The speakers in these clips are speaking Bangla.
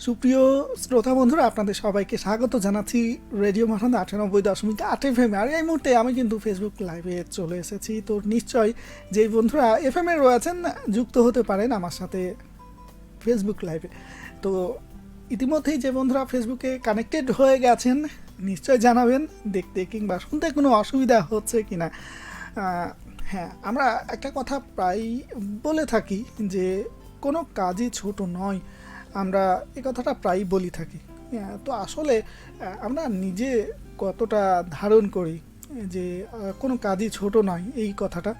সুপ্রিয় শ্রোতা বন্ধুরা, আপনাদের সবাইকে স্বাগত জানাচ্ছি রেডিও মাঠান ৯৮.৮ FM। আর এই মুহূর্তে আমি কিন্তু ফেসবুক লাইভে চলে এসেছি। তো নিশ্চয় যেই বন্ধুরা FM এ রয়েছেন যুক্ত হতে পারেন আমার সাথে ফেসবুক লাইভে। তো ইতিমধ্যেই যে বন্ধুরা ফেসবুকে কানেক্টেড হয়ে গেছেন নিশ্চয় জানাবেন দেখতে কিংবা শুনতে কোনো অসুবিধা হচ্ছে কিনা। হ্যাঁ, আমরা একটা কথা প্রায় বলে থাকি যে কোনো কাজই ছোট নয়। আমরা এই কথাটা প্রায় বলি থাকি। তো আসলে আমরা নিজে কতটা ধারণ করি যে কোনো কাজই ছোট নয় এই কথাটা।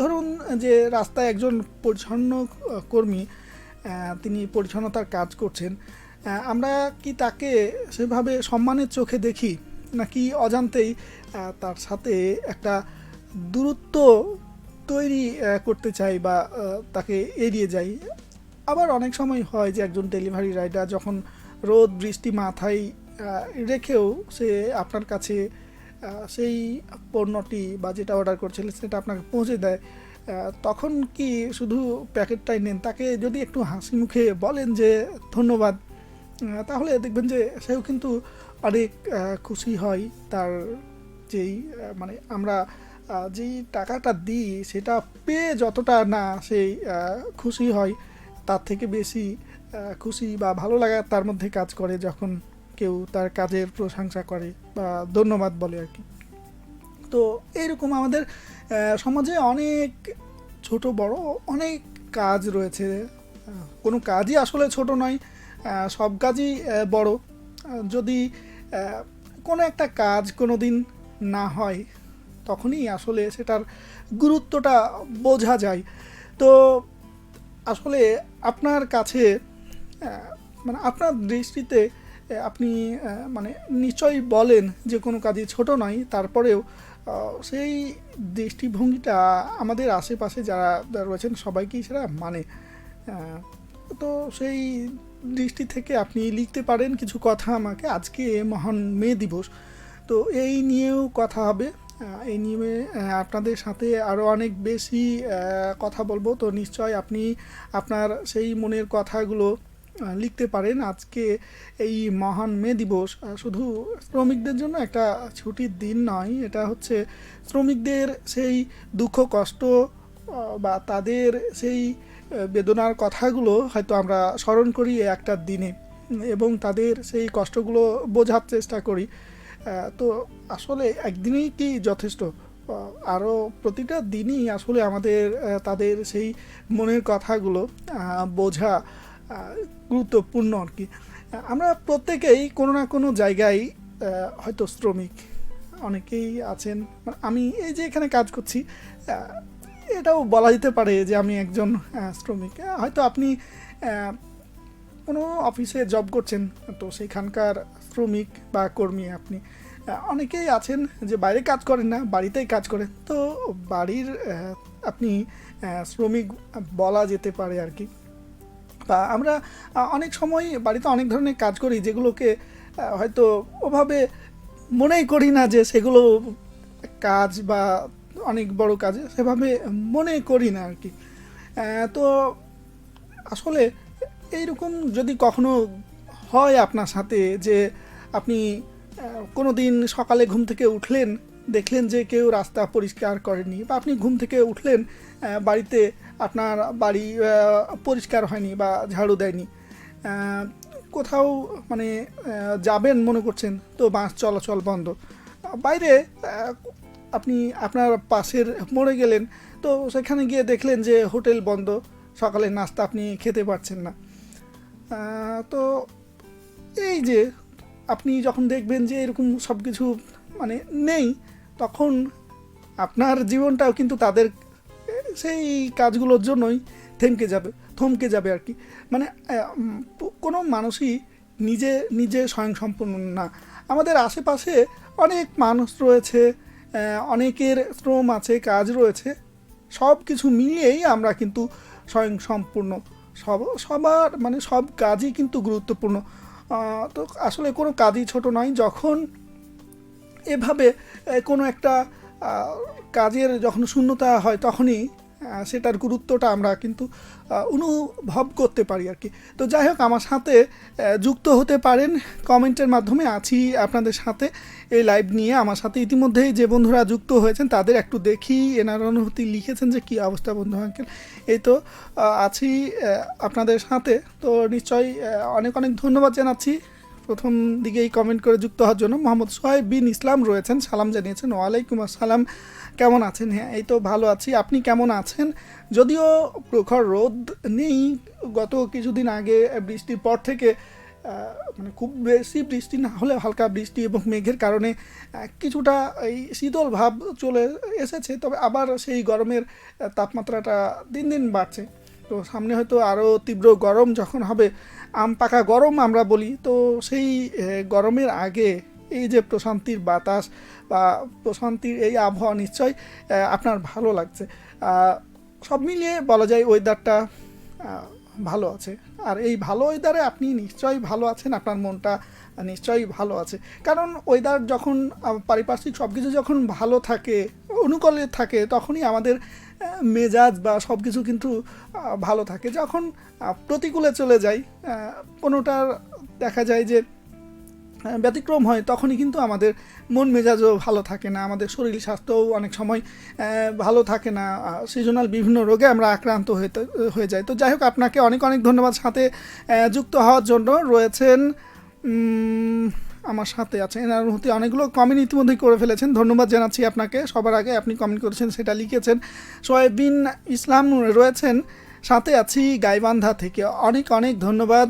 ধরুন যে রাস্তায় একজন পরিচ্ছন্ন কর্মী, তিনি পরিচ্ছন্নতার কাজ করছেন, আমরা কি তাকে সেভাবে সম্মানের চোখে দেখি, নাকি অজান্তেই তার সাথে একটা দূরত্ব তৈরি করতে চাই বা তাকে এড়িয়ে যাই। আবার অনেক সময় হয় যে একজন ডেলিভারি রাইডার যখন রোদ বৃষ্টি মাথায় রেখেও সে আপনার কাছে সেই পণ্যটি বা যেটা অর্ডার করছিলেন সেটা আপনাকে পৌঁছে দেয়, তখন কি শুধু প্যাকেটটাই নেন, তাকে যদি একটু হাসি মুখে বলেন যে ধন্যবাদ, তাহলে দেখবেন যে সেও কিন্তু অনেক খুশি হয়। তার যেই মানে আমরা যেই টাকাটা দিই সেটা পেয়ে যতটা না সেই খুশি হয়, তার থেকে বেশি খুশি বা ভালো লাগা তার মধ্যে কাজ করে যখন কেউ তার কাজের প্রশংসা করে বা ধন্যবাদ বলে আর কি। তো এইরকম আমাদের সমাজে অনেক ছোট বড় অনেক কাজ রয়েছে। কোনো কাজই আসলে ছোট নয়, সব কাজই বড়। যদি কোনো একটা কাজ কোনো দিন না হয় তখনই আসলে সেটার গুরুত্বটা বোঝা যায়। তো আসলে আপনার কাছে মানে আপনার দৃষ্টিতে আপনি মানে নিশ্চয়ই বলেন যে কোনো কাজই ছোট নয়, তারপরেও সেই দৃষ্টিভঙ্গিটা আমাদের আশেপাশে যারা রয়েছেন সবাইকেই সেটা মানে। তো সেই দৃষ্টি থেকে আপনি লিখতে পারেন কিছু কথা আমাকে। আজকে মহান মে দিবস, তো এই নিয়েও কথা হবে। এই নিয়ে আপনাদের সাথে আরও অনেক বেশি কথা বলবো। তো নিশ্চয় আপনি আপনার সেই মনের কথাগুলো লিখতে পারেন। আজকে এই মহান মে দিবস শুধু শ্রমিকদের জন্য একটা ছুটির দিন নয়, এটা হচ্ছে শ্রমিকদের সেই দুঃখ কষ্ট বা তাদের সেই বেদনার কথাগুলো হয়তো আমরা স্মরণ করি একটা দিনে এবং তাদের সেই কষ্টগুলো বোঝার চেষ্টা করি। তো আসলে একদিনেই কি যথেষ্ট? আরও প্রতিটা দিনই আসলে আমাদের তাদের সেই মনের কথাগুলো বোঝা গুরুত্বপূর্ণ আর কি। আমরা প্রত্যেকেই কোনো না কোনো জায়গায় হয়তো শ্রমিক। অনেকেই আছেন, আমি এই যে এখানে কাজ করছি এটাও বলা যেতে পারে যে আমি একজন শ্রমিক। হয়তো আপনি কোনো অফিসে জব করছেন, তো সেখানকার শ্রমিক বা কর্মী আপনি। অনেকেই আছেন যে বাইরে কাজ করেন না, বাড়িতেই কাজ করেন, তো বাড়ির আপনি শ্রমিক বলা যেতে পারে আর কি। বা আমরা অনেক সময় বাড়িতে অনেক ধরনের কাজ করি যেগুলোকে হয়তো ওভাবে মনেই করি না যে সেগুলো কাজ বা অনেক বড় কাজ, সেভাবে মনে করি না আর কি। তো আসলে এইরকম যদি কখনো হয় আপনার সাথে যে আপনি কোনো দিন সকালে ঘুম থেকে উঠলেন, দেখলেন যে কেউ রাস্তা পরিষ্কার করেনি, বা আপনি ঘুম থেকে উঠলেন বাড়িতে আপনার বাড়ি পরিষ্কার হয়নি বা ঝাড়ু দেয়নি, কোথাও মানে যাবেন মনে করছেন তো বাস চলাচল বন্ধ, বাইরে আপনি আপনার পাশের মোড়ে গেলেন, তো সেখানে গিয়ে দেখলেন যে হোটেল বন্ধ, সকালের নাস্তা আপনি খেতে পারছেন না। তো এই যে আপনি যখন দেখবেন যে এরকম সব কিছু মানে নেই, তখন আপনার জীবনটাও কিন্তু তাদের সেই কাজগুলোর জন্যই থমকে যাবে আর কি। মানে কোনো মানুষই নিজে নিজে স্বয়ংসম্পূর্ণ না। আমাদের আশেপাশে অনেক মানুষ রয়েছে, অনেকের শ্রম আছে, কাজ রয়েছে, সব কিছু মিলিয়েই আমরা কিন্তু স্বয়ংসম্পূর্ণ। সবার মানে সব কাজই কিন্তু গুরুত্বপূর্ণ। তো আসলে কোনো কাজই ছোট নয়। যখন এভাবে কোনো একটা কাজের যখন শূন্যতা হয় তখনই সেটার গুরুত্বটা আমরা কিন্তু অনুভব করতে পারি আর কি। তো যাই হোক, আমার সাথে যুক্ত হতে পারেন কমেন্টের মাধ্যমে। আছি আপনাদের সাথে এই লাইভ নিয়ে। আমার সাথে ইতিমধ্যেই যে বন্ধুরা যুক্ত হয়েছেন তাদের একটু দেখি। এনার অনুভূতি লিখেছেন যে কী অবস্থা বন্ধু আঙ্কেল, এই তো আছি আপনাদের সাথে। তো নিশ্চয়ই অনেক অনেক ধন্যবাদ জানাচ্ছি প্রথম দিকেই কমেন্ট করে যুক্ত হওয়ার জন্য। মোহাম্মদ সোহাইব বিন ইসলাম রয়েছেন, সালাম জানিয়েছেন। ওয়ালাইকুম আসসালাম, কেমন আছেন? হ্যাঁ, এই তো ভালো আছি, আপনি কেমন আছেন? যদিও প্রখর রোদ নেই, গত কিছুদিন আগে বৃষ্টির পর থেকে মানে খুব বেশি বৃষ্টি না হলে হালকা বৃষ্টি এবং মেঘের কারণে কিছুটা এই শীতল ভাব চলে এসেছে। তবে আবার সেই গরমের তাপমাত্রাটা দিন দিন বাড়ছে। তো সামনে হয়তো আরও তীব্র গরম যখন হবে, আম পাকা গরম আমরা বলি, তো সেই গরমের আগে এই যে প্রশান্তির বাতাস বা প্রশান্তির এই আবহাওয়া নিশ্চয় আপনার ভালো লাগছে। সব মিলিয়ে বলা যায় ওয়েদারটা ভালো আছে। আর এই ভালো ওয়েদারে আপনি নিশ্চয়ই ভালো আছেন, আপনার মনটা নিশ্চয়ই ভালো আছে। কারণ ওয়েদার যখন পারিপার্শ্বিক সব কিছু যখন ভালো থাকে, অনুকূলে থাকে, তখনই আমাদের মেজাজ বা সব কিছু কিন্তু ভালো থাকে। যখন প্রতিকূলে চলে যায়, কোনোটার দেখা যায় যে ব্যতিক্রম হয়, তখনই কিন্তু আমাদের মন মেজাজও ভালো থাকে না, আমাদের শরীর স্বাস্থ্যও অনেক সময় ভালো থাকে না, সিজনাল বিভিন্ন রোগে আমরা আক্রান্ত হয়ে যাই। তো যাই হোক, আপনাকে অনেক অনেক ধন্যবাদ সাথে যুক্ত হওয়ার জন্য। রয়েছেন আমার সাথে আছে এনার অনুভূতি, অনেকগুলো কমেন্ট ইতিমধ্যেই করে ফেলেছেন, ধন্যবাদ জানাচ্ছি আপনাকে। সবার আগে আপনি কমেন্ট করেছেন, সেটা লিখেছেন। সোহাইব বিন ইসলাম রয়েছেন, সাথে আছি গাইবান্ধা থেকে, অনেক অনেক ধন্যবাদ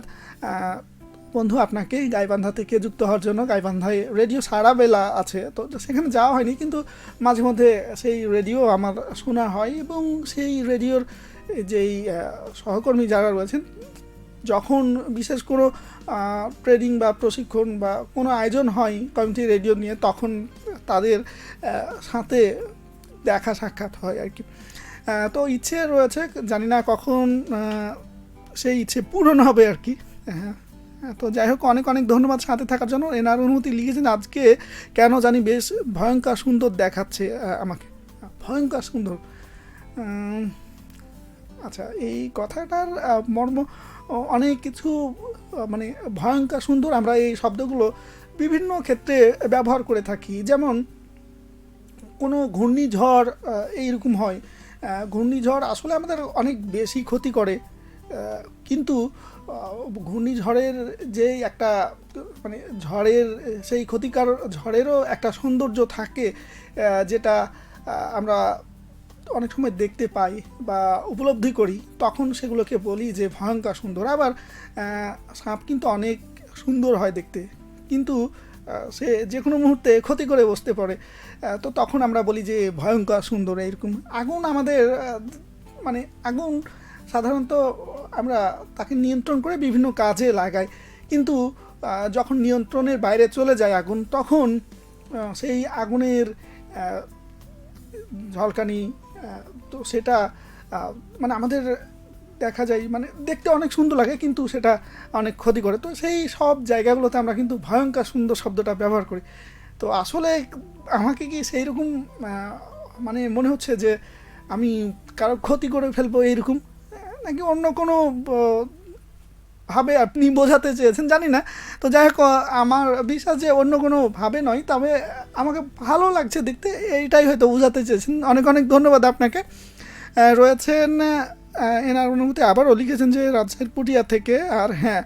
বন্ধু আপনাকে গাইবান্ধা থেকে যুক্ত হওয়ার জন্য। গাইবান্ধায় রেডিও সারা বেলা আছে, তো সেখানে যাওয়া হয়নি, কিন্তু মাঝে মধ্যে সেই রেডিও আমার শোনা হয়। এবং সেই রেডিওর যেই সহকর্মী যারা রয়েছেন, যখন বিশেষ কোনো ট্রেনিং বা প্রশিক্ষণ বা কোনো আয়োজন হয় কমিউনিটি রেডিও নিয়ে, তখন তাদের সাথে দেখা সাক্ষাৎ হয় আর কি। তো ইচ্ছে রয়েছে, জানি না কখন সেই ইচ্ছে পূরণ হবে আর কি। তো যাই হোক, অনেক অনেক ধন্যবাদ সাথে থাকার জন্য। এনার অনুমতি লিখেছেন, আজকে কেন জানি বেশ ভয়ঙ্কর সুন্দর দেখাচ্ছে আমাকে, ভয়ঙ্কর সুন্দর। আচ্ছা, এই কথাটার মর্ম অনেক কিছু, মানে ভয়ঙ্কর সুন্দর আমরা এই শব্দগুলো বিভিন্ন ক্ষেত্রে ব্যবহার করে থাকি। যেমন কোনো ঘূর্ণিঝড় এইরকম হয়, ঘূর্ণিঝড় আসলে আমাদের অনেক বেশি ক্ষতি করে, কিন্তু ঘূর্ণিঝড়ের যে একটা মানে ঝড়ের সেই ক্ষতিকার ঝড়েরও একটা সৌন্দর্য থাকে, যেটা আমরা অনেক সময় দেখতে পাই বা উপলব্ধি করি, তখন সেগুলোকে বলি যে ভয়ঙ্কর সুন্দর। আবার সাপ কিন্তু অনেক সুন্দর হয় দেখতে, কিন্তু সে যে কোনো মুহূর্তে ক্ষতি করে বসতে পারে, তো তখন আমরা বলি যে ভয়ঙ্কর সুন্দর। এরকম আগুন আমাদের মানে আগুন সাধারণত আমরা তাকে নিয়ন্ত্রণ করে বিভিন্ন কাজে লাগাই, কিন্তু যখন নিয়ন্ত্রণের বাইরে চলে যায় আগুন, তখন সেই আগুনের ঝলকানি, তো সেটা মানে আমাদের দেখা যায় মানে দেখতে অনেক সুন্দর লাগে, কিন্তু সেটা অনেক ক্ষতি করে। তো সেই সব জায়গাগুলোতে আমরা কিন্তু ভয়ঙ্কর সুন্দর শব্দটা ব্যবহার করি। তো আসলে আমাকে কি সেই রকম মানে মনে হচ্ছে যে আমি কারো ক্ষতি করে ফেলবো এইরকম, নাকি অন্য কোনো ভাবে আপনি বোঝাতে চেয়েছেন জানি না। তো যাই হোক, আমার বিশ্বাস যে অন্য কোনো ভাবে নয়, তবে আমাকে ভালো লাগছে দেখতে, এইটাই হয়তো বোঝাতে চেয়েছেন। অনেক অনেক ধন্যবাদ আপনাকে। রয়েছেন এনার অনুমতি আবারও লিখেছেন যে রাজশাহীর পুটিয়া থেকে। আর হ্যাঁ,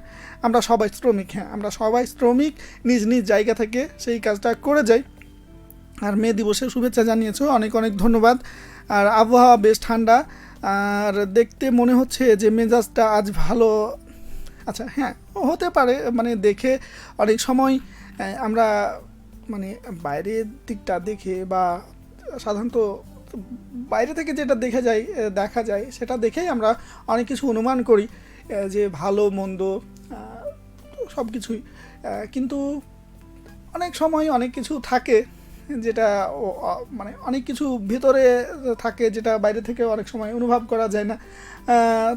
আমরা সবাই শ্রমিক, হ্যাঁ আমরা সবাই শ্রমিক, নিজ নিজ জায়গা থেকে সেই কাজটা করে যাই। আর মে দিবসের শুভেচ্ছা জানিয়েছো, অনেক অনেক ধন্যবাদ। আর আবহাওয়া বেশ ঠান্ডা, আর দেখতে মনে হচ্ছে যে মেজাজটা আজ ভালো। আচ্ছা, হ্যাঁ হতে পারে, মানে দেখে অনেক সময় আমরা মানে বাইরের দিকটা দেখে বা সাধারণত বাইরে থেকে যেটা দেখা যায় সেটা দেখেই আমরা অনেক কিছু অনুমান করি যে ভালো মন্দ সব কিছুই, কিন্তু অনেক সময় অনেক কিছু থাকে যেটা মানে অনেক কিছু ভেতরে থাকে, যেটা বাইরে থেকে অনেক সময় অনুভব করা যায় না।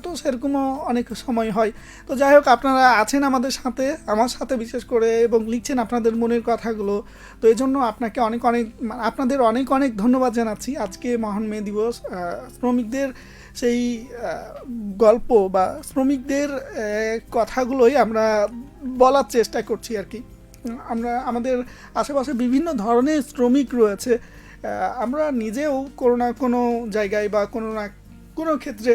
তো সেরকমও অনেক সময় হয়। তো যাই হোক, আপনারা আছেন আমাদের সাথে, আমার সাথে বিশেষ করে, এবং লিখছেন আপনাদের মনের কথাগুলো। তো এই জন্য আপনাকে অনেক অনেক আপনাদের অনেক অনেক ধন্যবাদ জানাচ্ছি। আজকে মহান মে দিবস, শ্রমিকদের সেই গল্প বা শ্রমিকদের কথাগুলোই আমরা বলার চেষ্টা করছি আর কি। আমরা আমাদের আশেপাশে বিভিন্ন ধরনের শ্রমিক রয়েছে। আমরা নিজেও কোনো না কোনো জায়গায় বা কোনো না কোনো ক্ষেত্রে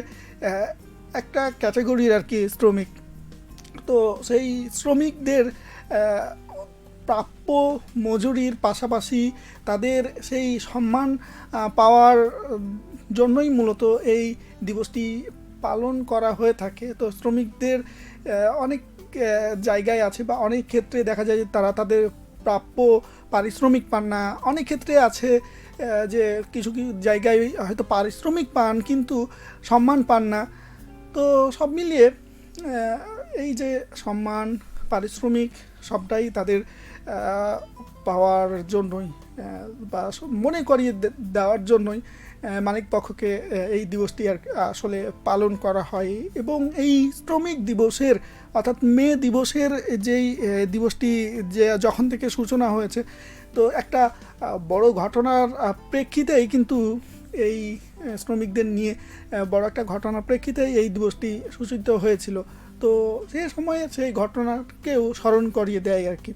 একটা ক্যাটাগরির আর কি শ্রমিক। তো সেই শ্রমিকদের প্রাপ্য মজুরির পাশাপাশি তাদের সেই সম্মান পাওয়ার জন্যই মূলত এই দিবসটি পালন করা হয়ে থাকে। তো শ্রমিকদের অনেক জায়গায় আছে বা অনেক ক্ষেত্রে দেখা যায় যে তারা তাদের প্রাপ্য পারিশ্রমিক পান না। অনেক ক্ষেত্রে আছে যে কিছু কিছু জায়গায় হয়তো পারিশ্রমিক পান কিন্তু সম্মান পান না। তো সব মিলিয়ে এই যে সম্মান, পারিশ্রমিক সবটাই তাদের পাওয়ার জন্যই বা মনে করিয়ে দেওয়ার জন্যই মালিক পক্ষকে এই দিবসটি আর আসলে পালন করা হয়। এবং এই শ্রমিক দিবসের অর্থাৎ মে দিবসের যেই দিবসটি যে যখন থেকে সূচনা হয়েছে, তো একটা বড় ঘটনার প্রেক্ষিতেই কিন্তু এই শ্রমিকদের নিয়ে বড় একটা ঘটনার প্রেক্ষিতেই এই দিবসটি সূচিত হয়েছিল। তো সেই সময়ে সেই ঘটনাকেও স্মরণ করিয়ে দেয় আর কি।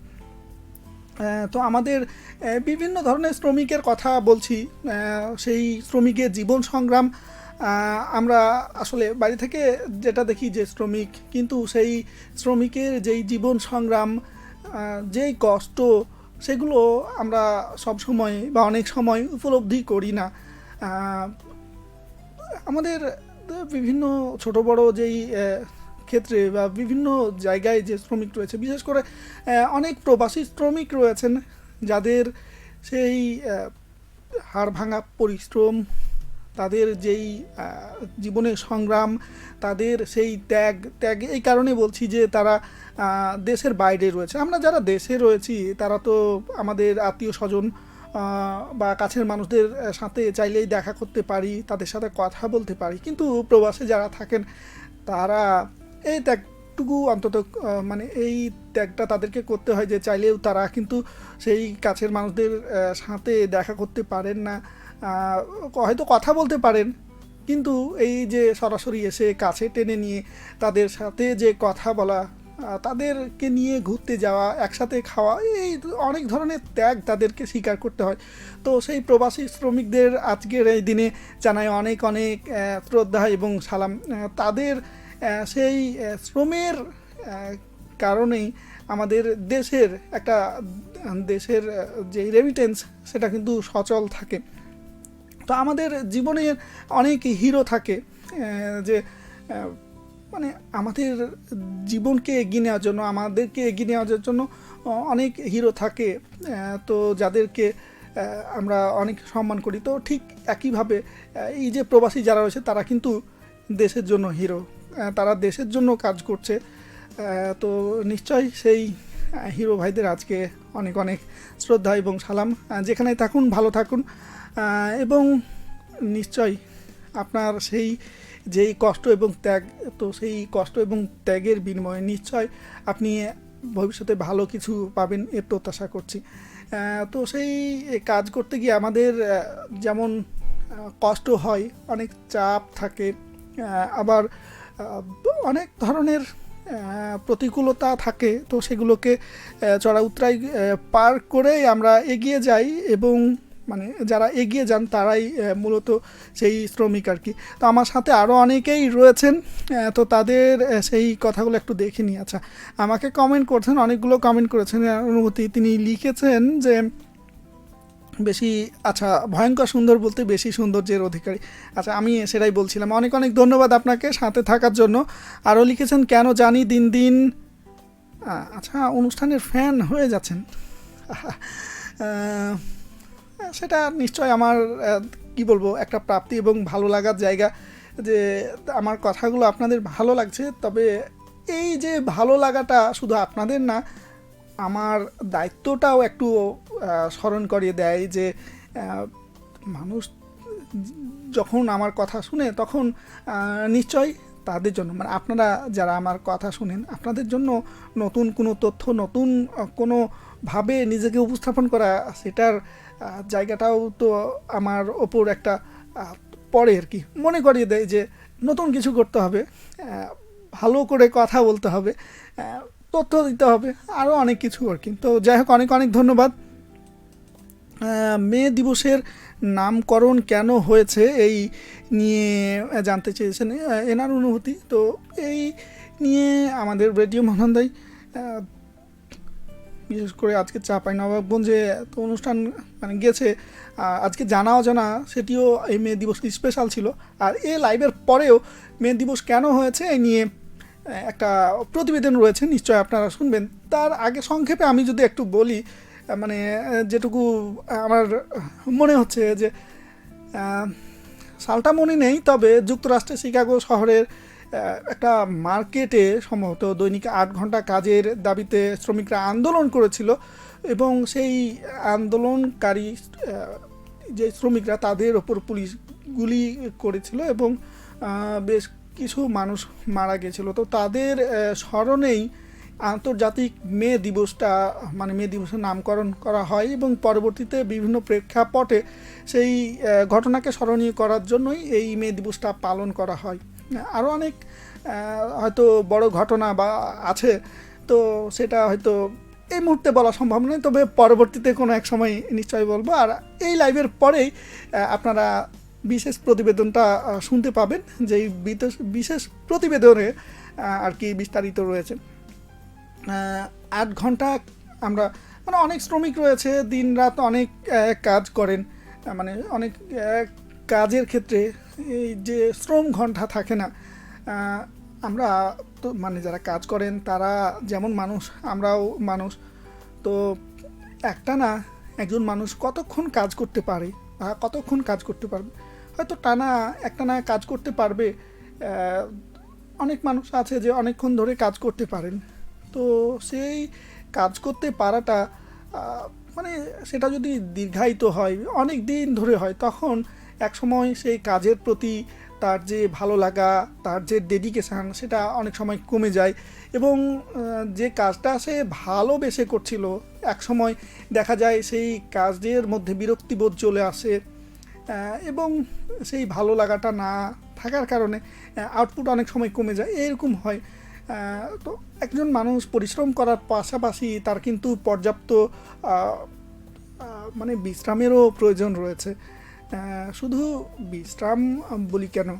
তো আমাদের বিভিন্ন ধরনের শ্রমিকের কথা বলছি, সেই শ্রমিকের জীবন সংগ্রাম। আমরা আসলে বাড়ি থেকে যেটা দেখি যে শ্রমিক, কিন্তু সেই শ্রমিকের যেই জীবন সংগ্রাম, যেই কষ্ট, সেগুলো আমরা সব সময় বা অনেক সময় উপলব্ধি করি না। আমাদের বিভিন্ন ছোট বড় যেই ক্ষেত্রে বা বিভিন্ন জায়গায় যে শ্রমিক রয়েছে, বিশেষ করে অনেক প্রবাসী শ্রমিক রয়েছেন যাদের সেই হাড় ভাঙা পরিশ্রম, তাদের যেই জীবনের সংগ্রাম, তাদের সেই ত্যাগ এই কারণে বলছি যে তারা দেশের বাইরে রয়েছে। আমরা যারা দেশে রয়েছি তারা তো আমাদের আত্মীয় স্বজন বা কাছের মানুষদের সাথে চাইলেই দেখা করতে পারি, তাদের সাথে কথা বলতে পারি। কিন্তু প্রবাসে যারা থাকেন তারা এই ত্যাগটুকু অন্তত মানে এই ত্যাগটা তাদেরকে করতে হয় যে চাইলেও তারা কিন্তু সেই কাছের মানুষদের সাথে দেখা করতে পারেন না। হয়তো কথা বলতে পারেন, কিন্তু এই যে সরাসরি এসে কাছে টেনে নিয়ে তাদের সাথে যে কথা বলা, তাদেরকে নিয়ে ঘুরতে যাওয়া, একসাথে খাওয়া, এই অনেক ধরনের ত্যাগ তাদেরকে স্বীকার করতে হয়। তো সেই প্রবাসী শ্রমিকদের আজকের এই দিনে জানাই অনেক অনেক শ্রদ্ধা এবং সালাম। তাদের সেই শ্রমের কারণেই আমাদের দেশের দেশের যে রেমিটেন্স সেটা কিন্তু সচল থাকে। তো আমাদের জীবনে অনেক হিরো থাকে, যে মানে আমাদের জীবনকে এগিয়ে নেওয়ার জন্য, আমাদেরকে এগিয়ে নেওয়ার জন্য অনেক হিরো থাকে, তো যাদেরকে আমরা অনেক সম্মান করি। তো ঠিক একইভাবে এই যে প্রবাসী যারা রয়েছে তারা কিন্তু দেশের জন্য হিরো, তারা দেশের জন্য কাজ করছে। তো নিশ্চয়ই সেই হিরো ভাইদের আজকে অনেক অনেক শ্রদ্ধা এবং সালাম। যেখানেই থাকুন ভালো থাকুন, এবং নিশ্চয়ই আপনার সেই যেই কষ্ট এবং ত্যাগ, তো সেই কষ্ট এবং ত্যাগের বিনিময়ে নিশ্চয় আপনি ভবিষ্যতে ভালো কিছু পাবেন এ প্রত্যাশা করছি। তো সেই কাজ করতে গিয়ে আমাদের যেমন কষ্ট হয়, অনেক চাপ থাকে, আবার অনেক ধরনের প্রতিকূলতা থাকে। তো সেগুলোকে চড়া উতরাই পার করেই আমরা এগিয়ে যাই, এবং মানে যারা এগিয়ে যান তারাই মূলত সেই শ্রমিক আর কি। তো আমার সাথে আরও অনেকেই রয়েছেন, তো তাদের সেই কথাগুলো একটু দেখে নিই। আচ্ছা, আমাকে কমেন্ট করছেন, অনেকগুলো কমেন্ট করেছেন অনুভূতি। তিনি লিখেছেন যে বেশি আচ্ছা ভয়ঙ্কর সুন্দর বলতে বেশি সৌন্দর্যের অধিকারী। আচ্ছা, আমি সেটাই বলছিলাম। অনেক অনেক ধন্যবাদ আপনাকে সাথে থাকার জন্য। আরও লিখেছেন কেন জানি দিন দিন, আচ্ছা অনুষ্ঠানের ফ্যান হয়ে যাচ্ছেন। সেটা নিশ্চয় আমার কি বলবো একটা প্রাপ্তি এবং ভালো লাগার জায়গা, যে আমার কথাগুলো আপনাদের ভালো লাগছে। তবে এই যে ভালো লাগাটা শুধু আপনাদের না, আমার দায়িত্বটাও একটু স্মরণ করিয়ে দেয় যে মানুষ যখন আমার কথা শুনে তখন নিশ্চয়ই তাদের জন্য, মানে আপনারা যারা আমার কথা শুনেন, আপনাদের জন্য নতুন কোনো তথ্য, নতুন কোনো ভাবে নিজেকে উপস্থাপন করা, সেটার জায়গাটাও তো আমার ওপর একটা পড়ে আর কি, মনে করিয়ে দেয় যে নতুন কিছু করতে হবে, ভালো করে কথা বলতে হবে, তথ্য দিতে হবে, আরও অনেক কিছু আর কি। তো যাই হোক, অনেক অনেক ধন্যবাদ। মে দিবসের নামকরণ কেন হয়েছে এই নিয়ে জানতে চেয়েছেন এনার অনুভূতি। তো এই নিয়ে আমাদের রেডিও মহানন্দায় বিশেষ করে আজকে চাঁপাইনবাবগঞ্জে তো অনুষ্ঠান মানে গেছে, আজকে জানা অজানা সেটিও এই মে দিবস স্পেশাল ছিল। আর এই লাইভের পরেও মে দিবস কেন হয়েছে এই নিয়ে একটা প্রতিবেদন রয়েছে, নিশ্চয় আপনারা শুনবেন। তার আগে সংক্ষেপে আমি যদি একটু বলি, মানে যেটুকু আমার মনে হচ্ছে যে সালটা মনে নেই, তবে যুক্তরাষ্ট্রের শিকাগো শহরের একটা মার্কেটে সম্ভবত দৈনিক 8 ঘন্টা কাজের দাবিতে শ্রমিকরা আন্দোলন করেছিল, এবং সেই আন্দোলনকারী যে শ্রমিকরা তাদের ওপর পুলিশ গুলি করেছিল এবং বেশ কিছু মানুষ মারা গেছিল। তো তাদের স্মরণেই আন্তর্জাতিক মে দিবসটা, মানে মে দিবসের নামকরণ করা হয়, এবং পরবর্তীতে বিভিন্ন প্রেক্ষাপটে সেই ঘটনাকে স্মরণীয় করার জন্যই এই মে দিবসটা পালন করা হয়। আরও অনেক হয়তো বড় ঘটনা বা আছে, তো সেটা হয়তো এই মুহূর্তে বলা সম্ভব নয়, তবে পরবর্তীতে কোনো এক সময় নিশ্চয়ই বলবো। আর এই লাইভের পরেই আপনারা বিশেষ প্রতিবেদনটা শুনতে পাবেন, যেই বিশেষ প্রতিবেদনে আর কি বিস্তারিত রয়েছে। 8 ঘন্টা আমরা, মানে অনেক শ্রমিক রয়েছে, দিন রাত অনেক কাজ করেন, মানে অনেক কাজের ক্ষেত্রে এই যে শ্রম ঘন্টা থাকে না, আমরা তো মানে যারা কাজ করেন তারা যেমন মানুষ, আমরাও মানুষ। তো একটা না একজন মানুষ কতক্ষণ কাজ করতে পারে বা কতক্ষণ কাজ করতে পারবে, হয়তো টানা একটানা কাজ করতে পারবে, অনেক মানুষ আছে যে অনেকক্ষণ ধরে কাজ করতে পারেন। তো সেই কাজ করতে পারাটা মানে সেটা যদি দীর্ঘায়িত হয়, অনেক দিন ধরে হয়, তখন একসময় সেই কাজের প্রতি তার যে ভালো লাগা, তার যে ডেডিকেশান, সেটা অনেক সময় কমে যায়, এবং যে কাজটা সে ভালোবেসে করছিল একসময় দেখা যায় সেই কাজের মধ্যে বিরক্তিবোধ চলে আসে, এবং সেই ভালো লাগাটা না থাকার কারণে আউটপুট অনেক সময় কমে যায়, এরকম হয়। তো একজন মানুষ পরিশ্রম করার পাশাপাশি তার কিন্তু পর্যাপ্ত মানে বিশ্রামেরও প্রয়োজন রয়েছে। শুধু বিশ্রাম বলি কেন,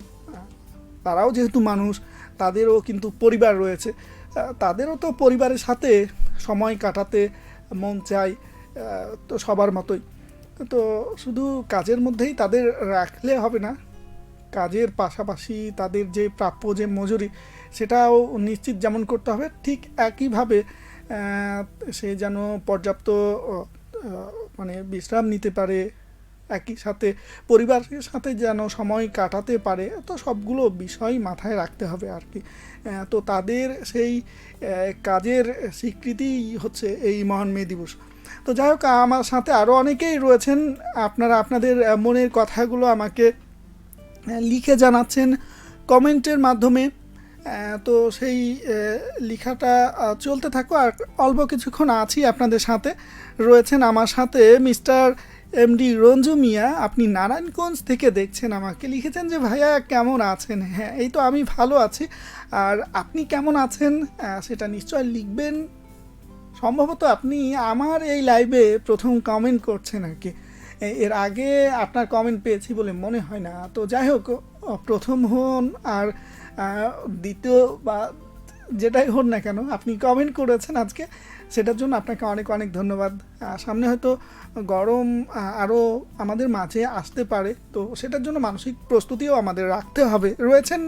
তারাও যেহেতু মানুষ, তাদেরও কিন্তু পরিবার রয়েছে, তাদেরও তো পরিবারের সাথে সময় কাটাতে মন চায়, তো সবার মতোই। তো শুধু কাজের মধ্যেই তাদের রাখলে হবে না, কাজের পাশাপাশি তাদের যে প্রাপ্য যে মজুরি, সেটাও নিশ্চিত যেমন করতে হবে, ঠিক একইভাবে সে যেন পর্যাপ্ত মানে বিশ্রাম নিতে পারে, একই সাথে পরিবারের সাথে যেন সময় কাটাতে পারে। তো সবগুলো বিষয় মাথায় রাখতে হবে আর কি। তো তাদের সেই কাজের স্বীকৃতি হচ্ছে এই মহান মে দিবস। তো যাই হোক, আমার সাথে আরও অনেকেই রয়েছেন, আপনারা আপনাদের মনের কথাগুলো আমাকে লিখে জানাচ্ছেন কমেন্টের মাধ্যমে। তো সেই লেখাটা চলতে থাকো, আর অল্প কিছুক্ষণ আছি আপনাদের সাথে। রয়েছেন আমার সাথে মিস্টার এমডি রঞ্জু মিয়া, আপনি নারায়ণগঞ্জ থেকে দেখছেন, আমাকে লিখেছেন যে ভাইয়া কেমন আছেন। হ্যাঁ, এই তো আমি ভালো আছি, আর আপনি কেমন আছেন সেটা নিশ্চয় লিখবেন। সম্ভবত আপনি আমার এই লাইভে প্রথম কমেন্ট করছেন আর কি, এর আগে আপনার কমেন্ট পেয়েছি বলে মনে হয় না। তো যাই হোক, প্রথম হন আর দ্বিতীয় বা যেটাই হন না কেন, আপনি কমেন্ট করেছেন আজকে, সেটার জন্য আপনাকে অনেক অনেক ধন্যবাদ। সামনে হয়তো গরম আরও আমাদের মাঝে আসতে পারে, তো সেটার জন্য মানসিক প্রস্তুতিও আমাদের রাখতে হবে। রয়েছেন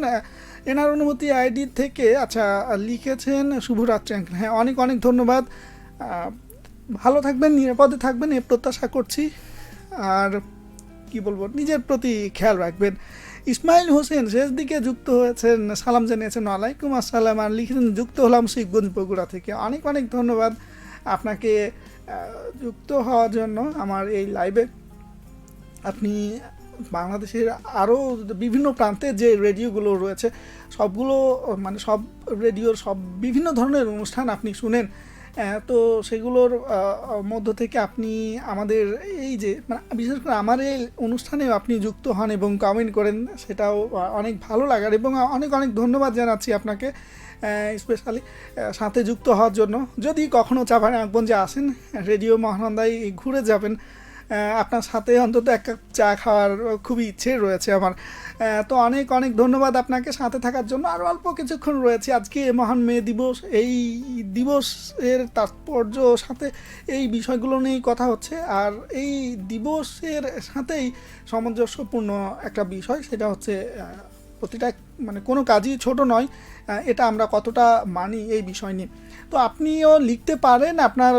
এনার অনুভূতি আইডি থেকে, আচ্ছা লিখেছেন শুভরাত্রি আঙ্কেল। হ্যাঁ, অনেক অনেক ধন্যবাদ, ভালো থাকবেন, নিরাপদে থাকবেন এ প্রত্যাশা করছি, আর কি বলবো, নিজের প্রতি খেয়াল রাখবেন। ইসমাইল হোসেন শেষ দিকে যুক্ত হয়েছেন, সালাম জানিয়েছেন ওয়ালাইকুম আসসালাম, আর লিখেছেন যুক্ত হলাম শিবগঞ্জ বগুড়া থেকে। অনেক অনেক ধন্যবাদ আপনাকে যুক্ত হওয়ার জন্য আমার এই লাইভে। আপনি বাংলাদেশের আরও বিভিন্ন প্রান্তে যে রেডিওগুলো রয়েছে সবগুলো মানে সব রেডিওর সব বিভিন্ন ধরনের অনুষ্ঠান আপনি শুনেন, তো সেগুলোর মধ্য থেকে আপনি আমাদের এই যে মানে বিশেষ করে আমার এই অনুষ্ঠানেও আপনি যুক্ত হন এবং কমেন্ট করেন, সেটাও অনেক ভালো লাগার এবং অনেক অনেক ধন্যবাদ জানাচ্ছি আপনাকে স্পেশালি সাথে যুক্ত হওয়ার জন্য। যদি কখনও চাঁপাইনবাবগঞ্জে আসেন, রেডিও মহানন্দায় ঘুরে যাবেন, আপনার সাথে অন্তত এক কাপ চা খাওয়ার খুবই ইচ্ছে রয়েছে আমার। তো অনেক অনেক ধন্যবাদ আপনাকে সাথে থাকার জন্য। আর অল্প কিছুক্ষণ রয়েছে, আজকে মহান মে দিবস, এই দিবসের তাৎপর্য সাথে এই বিষয়গুলো নিয়েই কথা হচ্ছে। আর এই দিবসের সাথেই সামঞ্জস্যপূর্ণ একটা বিষয়, সেটা হচ্ছে প্রতিটা মানে কোনো কাজই ছোট নয়, এটা আমরা কতটা মানি এই বিষয় নিয়ে। তো আপনিও লিখতে পারেন আপনার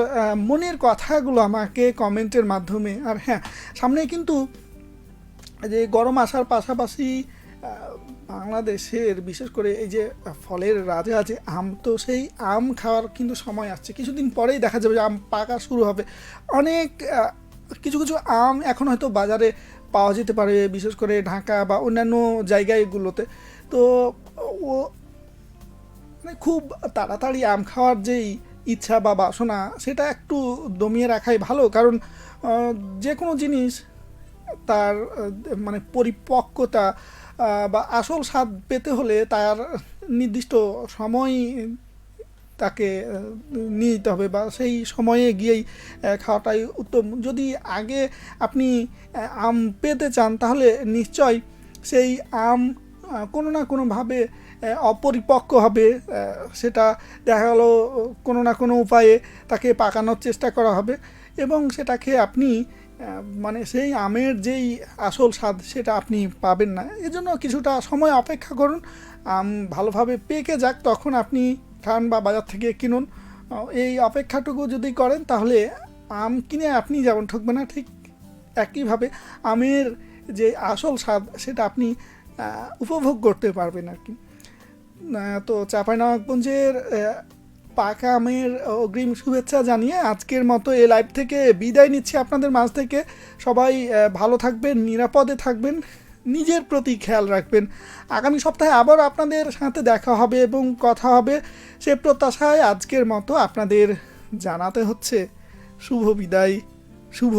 মনের কথাগুলো আমাকে কমেন্টের মাধ্যমে। আর হ্যাঁ, সামনে কিন্তু যে গরম আসার পাশাপাশি বাংলাদেশের বিশেষ করে এই যে ফলের রাজা যে আম, তো সেই আম খাওয়ার কিন্তু সময় আসছে। কিছুদিন পরেই দেখা যাবে যে আম পাকা শুরু হবে। অনেক কিছু কিছু আম এখন হয়তো বাজারে পাওয়া যেতে পারে, বিশেষ করে ঢাকা বা অন্যান্য জায়গাগুলোতে। তো ও মানে খুব তাড়াতাড়ি আম খাওয়ার যেই ইচ্ছা বা বাসনা, সেটা একটু দমিয়ে রাখাই ভালো। কারণ যে কোনো জিনিস তার মানে পরিপক্কতা বা আসল স্বাদ পেতে হলে তার নির্দিষ্ট সময় তাকে নিয়ে যেতে হবে, বা সেই সময়ে গিয়েই খাওয়াটাই উত্তম। যদি আগে আপনি আম পেতে চান, তাহলে নিশ্চয় সেই আম কোনো না কোনোভাবে অপরিপক্ক হবে। সেটা দেখা গেল কোনো না কোনো উপায়ে তাকে পাকানোর চেষ্টা করা হবে এবং সেটাকে আপনি মানে সেই আমের যেই আসল স্বাদ সেটা আপনি পাবেন না। এজন্য কিছুটা সময় অপেক্ষা করুন, আম ভালোভাবে পেকে যাক, তখন আপনি খান বা বাজার থেকে কিনুন। এই অপেক্ষাটুকু যদি করেন, তাহলে আম কিনে আপনি যেমন ঠকবেন না, ঠিক একইভাবে আমের যে আসল স্বাদ সেটা আপনি উপভোগ করতে পারবেন আর কি। তো চাঁপাইনবাবগঞ্জের পাকা আমের অগ্রিম শুভেচ্ছা জানিয়ে আজকের মতো এই লাইভ থেকে বিদায় নিচ্ছি আপনাদের মাঝ থেকে। সবাই ভালো থাকবেন, নিরাপদে থাকবেন, নিজের প্রতি খেয়াল রাখবেন। আগামী সপ্তাহে আবার আপনাদের সাথে দেখা হবে এবং কথা হবে, সে প্রত্যাশায় আজকের মতো আপনাদের জানাতে হচ্ছে শুভ বিদায়, শুভ